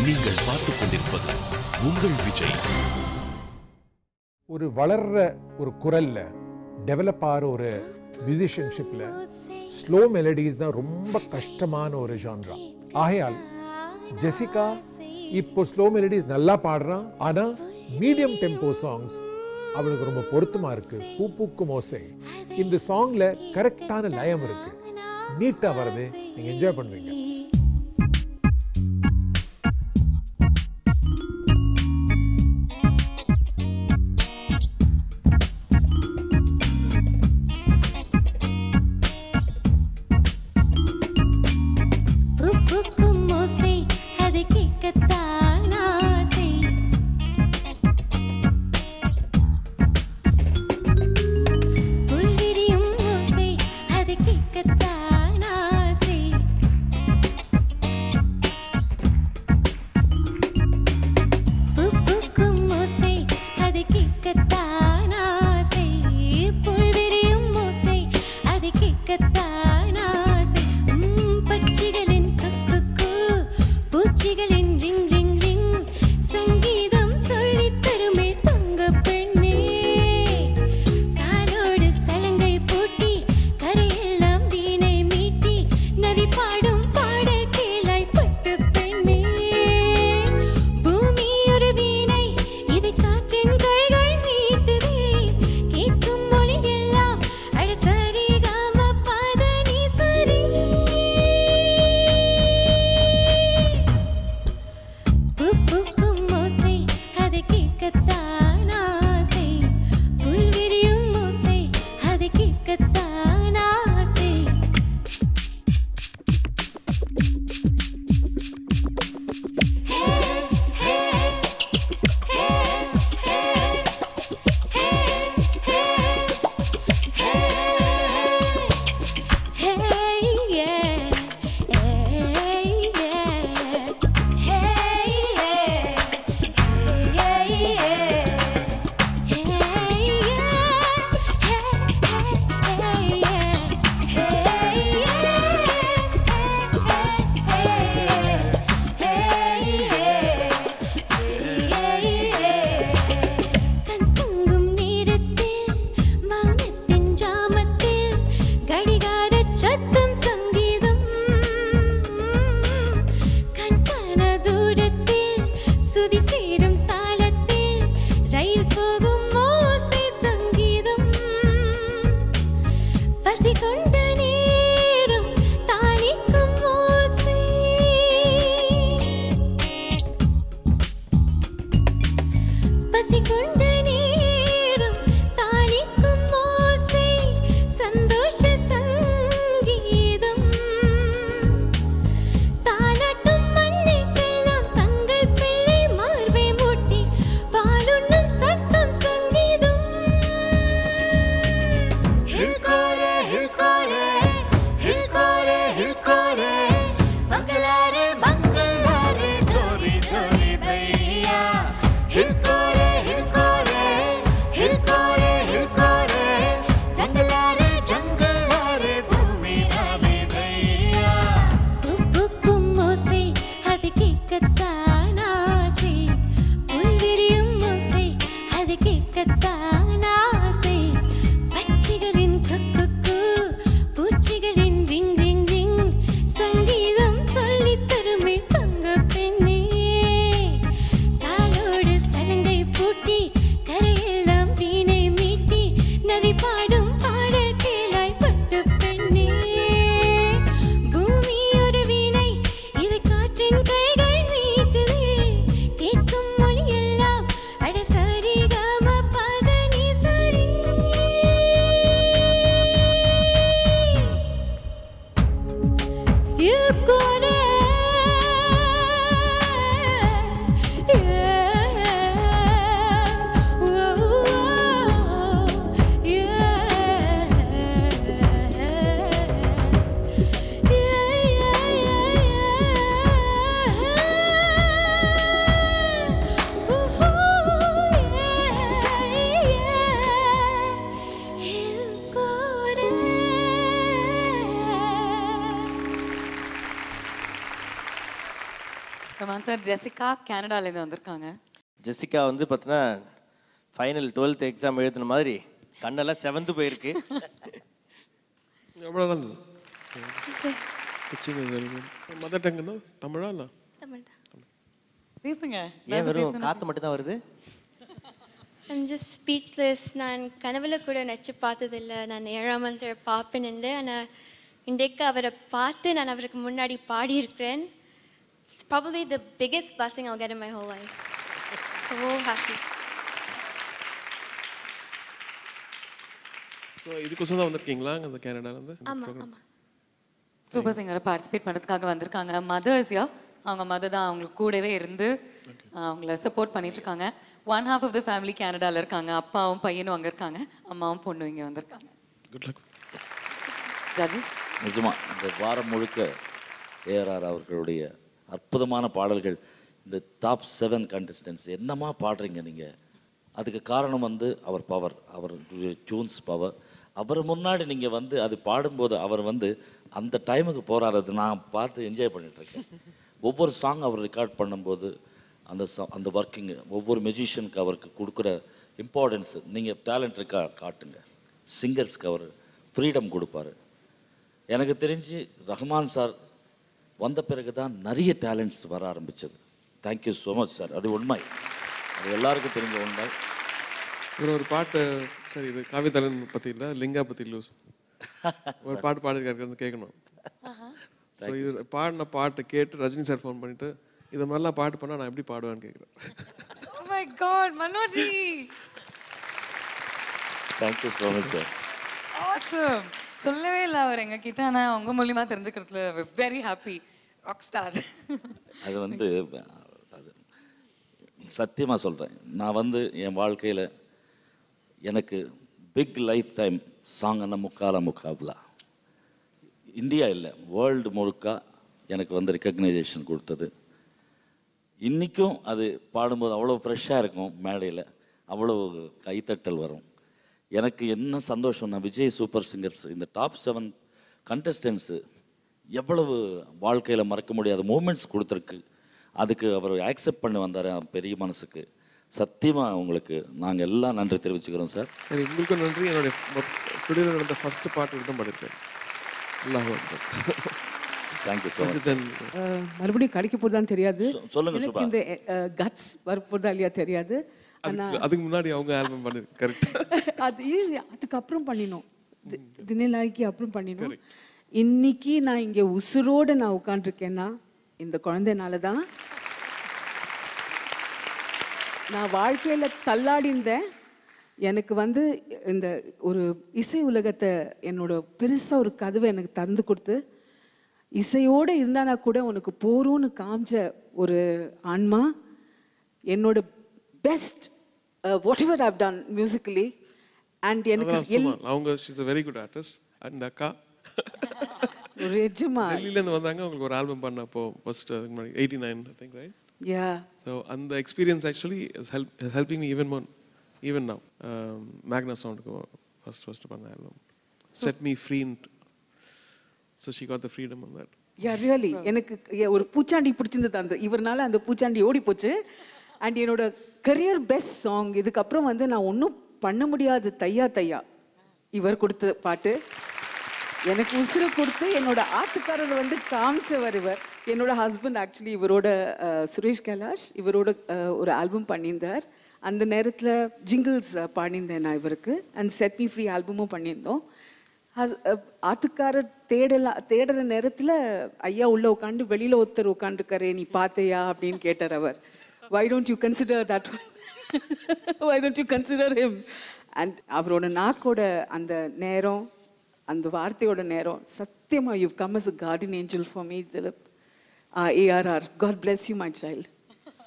நீங்கள் பார்த்துக் கொண்டிருப்பது உங்கள் விஜய். ஒரு வளர்ற ஒரு குரல்ல டெவலப் ஆகிற ஒரு மியூசிஷியன்ஷிப்ல ஸ்லோ மெலடிஸ் தான் ரொம்ப கஷ்டமான ஒரு ஜான்ரா. ஆகையால் ஜெசிகா இப்போ ஸ்லோ மெலடிஸ் நல்லா பாடுறான். ஆனா மீடியம் டெம்போ சாங்ஸ் அவளுக்கு ரொம்ப பொருத்தமா இருக்கு. பூ பூக்கும் ஓசை இந்த சாங்ல கரெக்டான லயம் இருக்கு, நீட்டா வருது, நீங்க என்ஜாய் பண்ணுவீங்க. சார் ஜெசிகா கனடாலேருந்து வந்திருக்காங்க. ஜெசிகா வந்து பார்த்தீங்கன்னா ஃபைனல் 12th எக்ஸாம் எழுதுன மாதிரி கண்ணெல்லாம் செவந்து போயிருக்கு. எவ்வளோ இருந்தது மதர் டங்குன்னா தமிழா இல்லை? பேசுங்க. ஏன் வெறும் காற்று மட்டும் தான் வருது? I'm just speechless. நான் கனவுல கூட நச்சு பார்த்ததில்லை. நான் 7ஆம் மந்திர பார்ப்பேன்னு. ஆனால் இன்றைக்கு அவரை பார்த்து நான் அவருக்கு முன்னாடி பாடியிருக்கிறேன். It's probably the biggest blessing I'll get in my whole life. So happy. So இதுக்கோசம் தான் வந்திருக்கீங்களா அந்த கனடாலேருந்து? ஆமாம். சூப்பர் சிங்கரை பார்ட்டிசிபேட் பண்ணுறதுக்காக வந்திருக்காங்க. மதர்ஸ்யா அவங்க மதர் தான் அவங்களுக்கு கூடவே இருந்து அவங்கள சப்போர்ட் பண்ணிட்டு இருக்காங்க. 1/2 ஆஃப் த ஃபேமிலி கனடாவில் இருக்காங்க. அப்பாவும் பையனும் அங்கே இருக்காங்க. அம்மாவும் பொண்ணும் இங்கே வந்திருக்காங்க. Good luck. ஜட்ஜஸ் நிஜமா இந்த வாரம் முழுக்க ஏஆர்ஆர் அவர்களுடைய அற்புதமான பாடல்கள். இந்த டாப் 7 கண்டஸ்டன்ஸ் என்னமா பாடுறீங்க நீங்கள்? அதுக்கு காரணம் வந்து அவர் பவர், அவர் டியூன்ஸ் பவர். அவர் முன்னாடி நீங்கள் வந்து அது பாடும்போது அவர் வந்து அந்த டைமுக்கு போராடுறது நான் பார்த்து என்ஜாய் பண்ணிகிட்ருக்கேன். ஒவ்வொரு சாங் அவர் ரெக்கார்ட் பண்ணும்போது அந்த ஒர்க்கிங்கு ஒவ்வொரு மெஜிஷியனுக்கு அவருக்கு கொடுக்குற இம்பார்ட்டன்ஸு. நீங்கள் டேலண்ட் இருக்கா காட்டுங்க. சிங்கர்ஸ்க்கு அவர் ஃப்ரீடம் கொடுப்பாரு. எனக்கு தெரிஞ்சு ரஹ்மான் சார் வந்த பிறகு தான் நிறைய டேலண்ட்ஸ் வர ஆரம்பித்தது. Thank you so much sir. அது உண்மை, அது எல்லாருக்கும் தெரிஞ்ச உண்மை. ஒரு பாட்டு சரி, இது காவியதலன் பற்றி இல்லை, லிங்கா பற்றி லூஸ் ஒரு பாட்டு பாடிருக்காரு கேட்கணும். ஸோ இது பாடின பாட்டு கேட்டு ரஜினி சார் ஃபோன் பண்ணிட்டு இதை மாதிரிலாம் பாட்டு பண்ணால் நான் எப்படி பாடுவேன்னு கேட்குறேன். Oh my God, Manoji. Thank you so much sir. Awesome. சொல்லவே இல்லை அவர் எங்ககிட்ட. ஆனால் உங்கள் மூலியமாக தெரிஞ்சுக்கிறதுல வெரி ஹாப்பி. Rock star. அது வந்து அது சத்தியமாக சொல்கிறேன். நான் வந்து என் வாழ்க்கையில் எனக்கு பிக் லைஃப் டைம் சாங்னா முக்காபுலா. இந்தியா இல்லை, வேர்ல்டு முழுக்க எனக்கு வந்து ரெக்கக்னைசேஷன் கொடுத்தது. இன்றைக்கும் அது பாடும்போது அவ்வளோ ஃப்ரெஷ்ஷாக இருக்கும். மேடையில் அவ்வளோ கைத்தட்டல் வரும். எனக்கு என்ன சந்தோஷம்னா விஜய் சூப்பர் சிங்கர்ஸ் இந்த டாப் 7 கண்டஸ்டன்ஸு எவ்வளவு வாழ்க்கையில் மறக்க முடியாத மூமெண்ட்ஸ் கொடுத்துருக்கு. அதுக்கு அவர் ஆக்செப்ட் பண்ணி வந்தார் பெரிய மனசுக்கு. சத்தியமாக உங்களுக்கு நாங்கள் எல்லாம் நன்றி தெரிவிச்சுக்கிறோம் சார். சரி, உங்களுக்கும் நன்றி. என்னுடைய ஸ்டுடியோவில் நடந்த ஃபஸ்ட்டு பாட்டு தான் பாடிருக்கேன். Thank you so much. மறுபடியும் கிடைக்க போதான்னு தெரியாது. சொல்லுங்க சுபா. இந்த கட்ஸ் வரப்போதா இல்லையா தெரியாது. அதுக்கு முன்னாடி அவங்க ஆல்பம் பண்ணிருக்கு. கரெக்ட். அதுக்கப்புறம் பண்ணினோம், தினநாளைக்கு அப்புறம் பண்ணினோம். இன்னைக்கு நான் இங்கே உசுரோடு நான் உட்காந்துருக்கேன்னா இந்த குழந்தைனால தான். நான் வாழ்க்கையில் தள்ளாடி இருந்தேன். எனக்கு வந்து இந்த ஒரு இசை உலகத்தை என்னோட பெருசாக ஒரு கதவை எனக்கு திறந்து கொடுத்து இசையோடு இருந்தானா கூட உனக்கு போரும்னு காமிச்ச ஒரு ஆன்மா. என்னோட best what ever I've done musically. And எனக்கு அவங்க she's a very good artist. அந்த அக்கா ஒரு எஜமா டெல்லியிலேருந்து வந்தாங்க. அவங்களுக்கு ஒரு ஆல்பம் பண்ணப்போ first 89 I think, right? Yeah. So அந்த experience actually is helping me even now. Magna Soundக்கு ஃபர்ஸ்ட் பண்ண album set me free. So she got the freedom on that. Yeah, really. எனக்கு ஒரு பூச்சாண்டி பிடிச்சிருந்தது. அந்த இவர்னால அந்த பூச்சாண்டி ஓடி போச்சு. அண்ட் என்னோட கரியர் பெஸ்ட் சாங். இதுக்கப்புறம் வந்து நான் ஒன்றும் பண்ண முடியாது. தையா இவர் கொடுத்த பாட்டு எனக்கு உசுரை கொடுத்து என்னோட ஆத்துக்காரர் வந்து காமிச்சவர் இவர். என்னோட ஹஸ்பண்ட் ஆக்சுவலி இவரோட சுரேஷ் கைலாஷ் இவரோட ஒரு ஆல்பம் பண்ணியிருந்தார். அந்த நேரத்தில் ஜிங்கிள்ஸ் பாடியிருந்தேன் நான் இவருக்கு. அண்ட் செட் மீ ஃப்ரீ ஆல்பமும் பண்ணியிருந்தோம். ஆத்துக்காரர் தேடுற நேரத்தில் ஐயா உள்ளே உட்காந்து வெளியில் ஒருத்தர் உட்காந்துருக்காரு, நீ பார்த்தையா அப்படின்னு கேட்டார் அவர். why don't you consider that one? why don't you consider him? And அவரோட நாக்கோட அந்த நேரம், அந்த வார்த்தையோட நேரம், சத்தியமா you've come as a guardian angel for me, Dilip. ARR, God bless you my child.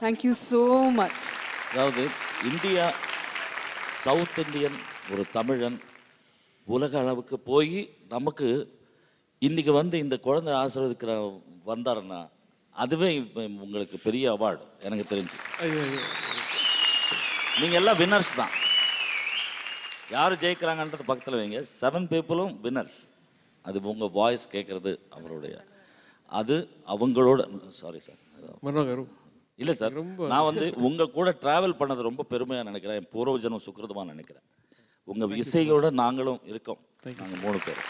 Thank you so much. அதாவது India south Indian ஒரு தமிழன் உலக அளவுக்கு போய் நமக்கு இன்றைக்கி வந்து இந்த குழந்தை ஆசீர்வதிக்கிற வந்தாருன்னா அதுவே இப்போ உங்களுக்கு பெரிய அவார்டு எனக்கு தெரிஞ்சு. நீங்கள் எல்லாம் வின்னர்ஸ் தான். யார் ஜெயிக்கிறாங்கன்றது பக்கத்தில் வைங்க. 7 பீப்புளும் வின்னர்ஸ். அது உங்கள் வாய்ஸ் கேட்குறது அவருடைய அது அவங்களோட சாரி சார் இல்லை சார், நான் வந்து உங்கள் கூட ட்ராவல் பண்ணது ரொம்ப பெருமையாக நினைக்கிறேன். என் பூர்வஜனம் சுக்கிரதமாக நினைக்கிறேன். உங்கள் இசையோட நாங்களும் இருக்கோம். நாங்கள் 3 பேர்.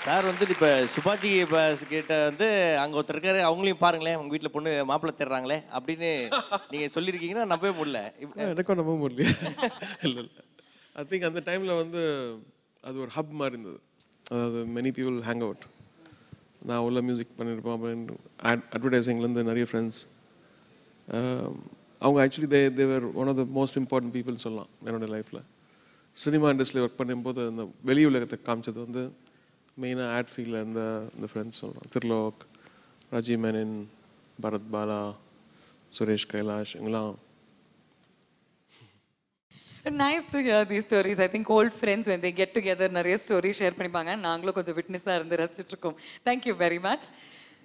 சார் வந்து இப்போ சுபாஜி கிட்ட வந்து அங்கே ஒருத்தர் இருக்காரு, அவங்களையும் பாருங்களேன், உங்கள் வீட்டில் பொண்ணு மாப்பிள்ளை தேடுறாங்களே அப்படின்னு நீங்கள் சொல்லியிருக்கீங்கன்னா நம்பவே முடியல. எனக்கும் நம்ப முடியல. இல்லை இல்லை, ஐ திங்க் அந்த டைமில் வந்து அது ஒரு ஹப் மாதிரி இருந்தது. அதாவது மெனி பீப்புள் ஹேங் அவுட். நான் உள்ள மியூசிக் பண்ணியிருப்பேன். அப்படின்னு அட்வர்டைஸிங்லேருந்து நிறைய ஃப்ரெண்ட்ஸ். அவங்க actually they were one of the most important பீப்புள்னு சொல்லலாம் என்னோடய லைஃப்பில். சினிமா இண்டஸ்ட்ரியில் ஒர்க் பண்ணும்போது அந்த வெளி உலகத்தை காமிச்சது வந்து மெயினாக ஆட் ஃபீல்டில் இந்த ஃப்ரெண்ட்ஸ் சொல்லலாம். திருலோக், ராஜீவ் மேனன், பரத் பாலா, சுரேஷ் கைலாஷ், இவங்களாம். Nice to hear these stories. I think old friends when they get together நிறைய ஸ்டோரி ஷேர் பண்ணிப்பாங்க. நாங்களும் கொஞ்சம் விட்னஸாக இருந்து ரசிச்சுட்டு இருக்கோம். Thank you very much.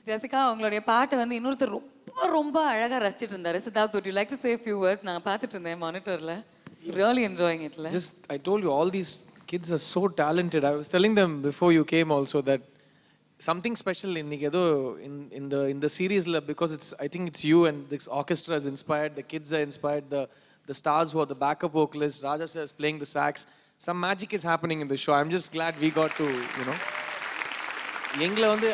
Jessica, உங்களுடைய பாட்டை வந்து இன்னொருத்தர் ரொம்ப ரொம்ப அழகாக ரசிச்சுட்டு இருந்தாரு. Siddharth, would you like to say a few words? நாங்கள் பார்த்துட்டு இருந்தேன் மானிட்டரில். Really enjoying it. Just, I told you, all these kids are so talented. I was telling them before you came also that something special in the series because I think it's you and this orchestra is inspired, the kids are inspired, the stars who are the backup vocalists, Raja sir is playing the sax. Some magic is happening in the show. I'm just glad we got to, எங்களை வந்து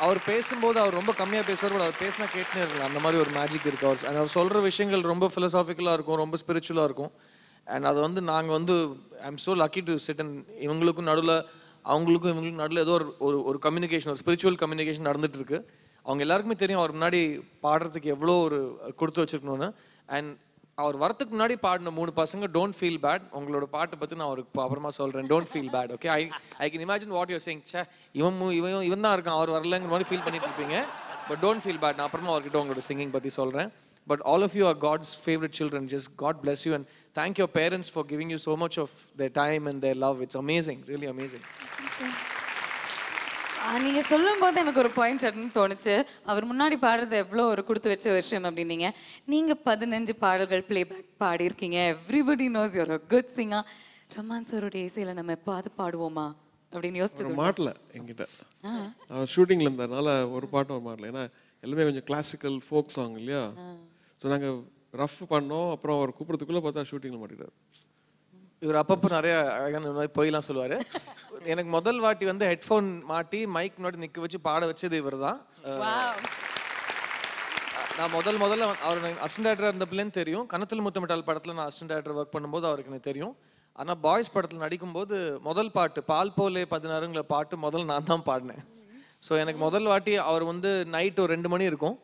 அவர் பேசும்போது அவர் ரொம்ப கம்மியாக பேசுவார், but அவர் பேசினா கேட்டுனே இருக்கலாம். அந்த மாதிரி ஒரு மேஜிக் இருக்கு அவர். அவர் சொல்கிற விஷயங்கள் ரொம்ப ஃபிலசாஃபிக்கலாக இருக்கும், ரொம்ப ஸ்பிரிச்சுவலாக இருக்கும். அண்ட் அதை வந்து நாங்கள் வந்து I'm so lucky to sit and இவங்களுக்கும் நடுவில் இவங்களுக்கும் நடுவில் ஏதோ ஒரு கம்யூனிகேஷன், ஒரு ஸ்பிரிச்சுவல் கம்யூனிகேஷன் நடந்துட்டு இருக்கு. அவங்க எல்லாருக்குமே தெரியும் அவர் முன்னாடி பாடுறதுக்கு எவ்வளோ ஒரு கொடுத்து வச்சிருக்கணும்னு. அண்ட் அவர் வரத்துக்கு முன்னாடி பாடின 3 பசங்க டோன்ட் ஃபீல் பேட். உங்களோட பாட்டை பற்றி நான் அவருக்கு அப்புறமா சொல்கிறேன். Don't feel bad, okay? I can imagine what your saying. Say, இவன் தான் இருக்கான், அவர் வரலங்கிற மாதிரி ஃபீல் பண்ணிட்டு இருப்பீங்க. But don't feel bad. நான் அப்புறமா அவர்கிட்ட உங்களோட சிங்கிங் பற்றி சொல்கிறேன். But all of you are God's favourite children. Just God bless you and thank your parents for giving you so much of their time and their love. It's amazing, really amazing. நீங்க சொல்லும்போது எனக்கு ஒரு point தோணுச்சு. அவர் முன்னாடி பாடுறது எவ்வளோ ஒரு கொடுத்து வச்ச விஷயம் அப்படின்னீங்க. நீங்க 15 பாடல்கள் பிளேபேக் பாடியிருக்கீங்க. Everybody knows your a good singer. Rahman சாரோடைய இசையில நம்ம எப்பாவது பாடுவோமா அப்படின்னு யோசிச்சு மாட்டல என்கிட்ட. அவர் ஷூட்டிங்ல இருந்ததுனால ஒரு பாட்டும் மாட்டல. ஏன்னா எல்லாமே கொஞ்சம் கிளாசிக்கல் ஃபோக் சாங் இல்லையா. ஸோ நாங்கள் ரஃப் பண்ணோம். அப்புறம் அவர் கூப்பிட்றதுக்குள்ளே பார்த்தா ஷூட்டிங்கில் மாட்டிட்டார். இவர் அப்பப்போ நிறைய அழகான மாதிரி போயெல்லாம் சொல்லுவார். எனக்கு முதல் வாட்டி வந்து ஹெட்ஃபோன் மாட்டி மைக் முன்னாடி நிற்க வச்சு பாட வச்சது இவர் தான். நான் முதல்ல அவர் அசிஸ்டன்ட் டேரக்டராக இருந்த பிள்ளைன்னு தெரியும். கனத்தில் முத்தமிட்டால் படத்தில் நான் அசிஸ்டன்ட் டேரக்டர் ஒர்க் பண்ணும்போது அவருக்கு எனக்கு தெரியும். ஆனால் பாய்ஸ் படத்தில் நடிக்கும்போது முதல் பாட்டு பால் போலே 16ங்கிற பாட்டு நான் தான் பாடினேன். ஸோ எனக்கு முதல் வாட்டி அவர் வந்து நைட் ஒரு 2 மணி இருக்கும்.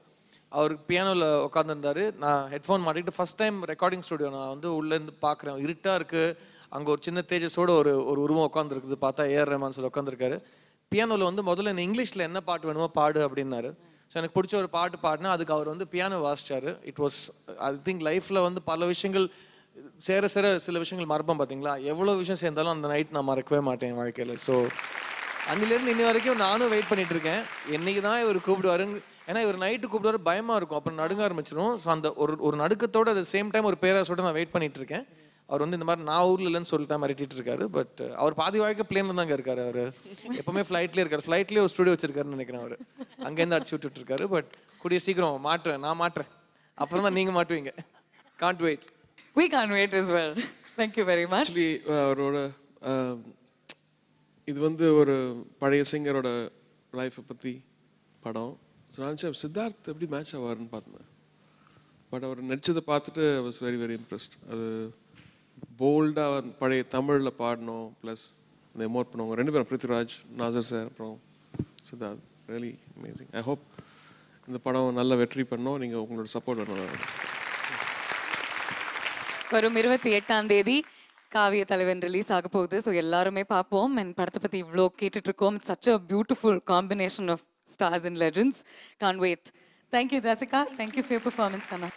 அவர் பியானோவில் உட்காந்துருந்தார். நான் ஹெட்ஃபோன் மாட்டிட்டு ஃபஸ்ட் டைம் ரெக்கார்டிங் ஸ்டுடியோ நான் வந்து உள்ளேருந்து பார்க்குறேன். இருட்டாக இருக்குது. அங்கே ஒரு சின்ன தேஜஸோட ஒரு உருவம் உட்காந்துருக்குது. பார்த்தா ஏஆர் ரஹ்மான் சார் உட்காந்துருக்காரு. பியானோவில் வந்து முதல்ல என்ன இங்கிலீஷில் என்ன பாட்டு வேணுமோ பாடு அப்படின்னாரு. ஸோ எனக்கு பிடிச்ச ஒரு பாட்டு பாடினா அதுக்கு அவர் வந்து பியானோ வாசிச்சார். இட் வாஸ் ஐ திங்க் லைஃப்பில் வந்து பல விஷயங்கள் சேர சில விஷயங்கள் மறப்போம் பார்த்தீங்களா. எவ்வளோ விஷயம் சேர்ந்தாலும் அந்த நைட் நான் மறக்கவே மாட்டேன் என் வாழ்க்கையில். ஸோ அன்னிலேருந்து இன்னி வரைக்கும் நானும் வெயிட் பண்ணிட்டு இருக்கேன். என்னைக்கு தான் இவர் கூப்பிடுவாருன்னு. ஏன்னா இவர் நைட்டு கூப்பிடுவாரு, பயமாக இருக்கும். அப்புறம் நடுங்க ஆரம்பிச்சிடும். ஸோ அந்த ஒரு நடுக்கத்தோட அட் சேம் டைம் ஒரு பேராசோட நான் வெயிட் பண்ணிட்டு இருக்கேன். அவர் வந்து இந்த மாதிரி நான் ஊரில் இல்லைன்னு சொல்லிட்டு மிரட்டிட்டு இருக்காரு. பட் அவர் பாதி வாழ்க்கை பிளேன்ல தாங்க இருக்காரு. அவர் எப்பவுமே ஃப்ளைட்லேயே இருக்காரு. ஃப்ளைட்லேயே ஒரு ஸ்டுடியோ வச்சிருக்காருன்னு நினைக்கிறேன். அவர் அங்கேருந்து அடிச்சு விட்டுட்டு இருக்காரு. பட் கூடிய சீக்கிரம் நான் மாட்டுறேன். அப்புறம் தான் நீங்கள் மாட்டுவீங்க. Can't wait. We can't wait as well. Thank you very much. Actually அவரோட இது வந்து ஒரு பழைய சிங்கரோட லைஃப்பை பற்றி படம். ஸோ நான் நினச்சேன் சித்தார்த் எப்படி மேட்ச் ஆவார்னு பார்த்தேன். பட் அவர் நடிச்சதை பார்த்துட்டு I was very very impressed. அது போல்டாக பழைய தமிழில் பாடணும், ப்ளஸ் அந்த எமோட் பண்ணுவாங்க 2 பேரும், பிருத்விராஜ், நாசர் சார், அப்புறம் Siddharth. Really amazing. I hope இந்த படம் நல்ல வெற்றி பண்ணோம். நீங்கள் உங்களோட சப்போர்ட் பண்ணணும். வரும் 28ஆம் தேதி காவிய தலைவன் ரிலீஸ் ஆக போகுது. ஸோ எல்லாருமே பார்ப்போம். அண்ட் படத்தை பற்றி இவ்வளோ கேட்டுட்டு இருக்கோம். It's such a beautiful combination of stars and legends. Can't wait. Thank you, Jessica. Thank you for your performance, Kanna.